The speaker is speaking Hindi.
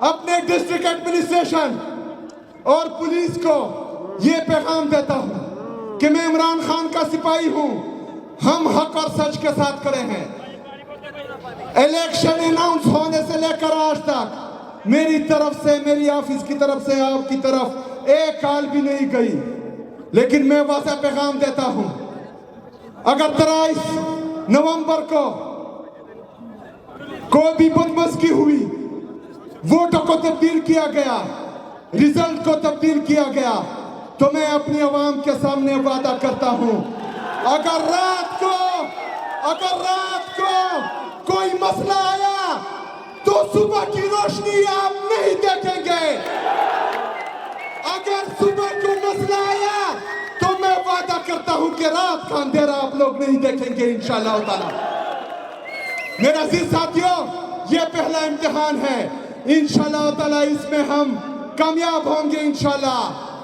अपने डिस्ट्रिक्ट एडमिनिस्ट्रेशन और पुलिस को ये पैगाम देता हूं कि मैं इमरान खान का सिपाही हूं। हम हक और सच के साथ खड़े हैं। इलेक्शन अनाउंस होने से लेकर आज तक मेरी तरफ से, मेरी ऑफिस की तरफ से, आपकी तरफ एक कॉल भी नहीं गई। लेकिन मैं वाज़ेह पैगाम देता हूं, अगर 23 नवंबर को कोई भी बदमज़गी हुई, वोटों को तब्दील किया गया, रिजल्ट को तब्दील किया गया, तो मैं अपनी आवाम के सामने वादा करता हूं, अगर रात को कोई मसला आया तो सुबह की रोशनी आप नहीं देखेंगे। अगर सुबह को मसला आया तो मैं वादा करता हूं कि रात का अंधेरा आप लोग नहीं देखेंगे इंशाअल्लाह ताला। मेरा अजीज साथियों, ये पहला इम्तिहान है। इंशाअल्लाह ताला इसमें हम कामयाब होंगे इंशाअल्लाह।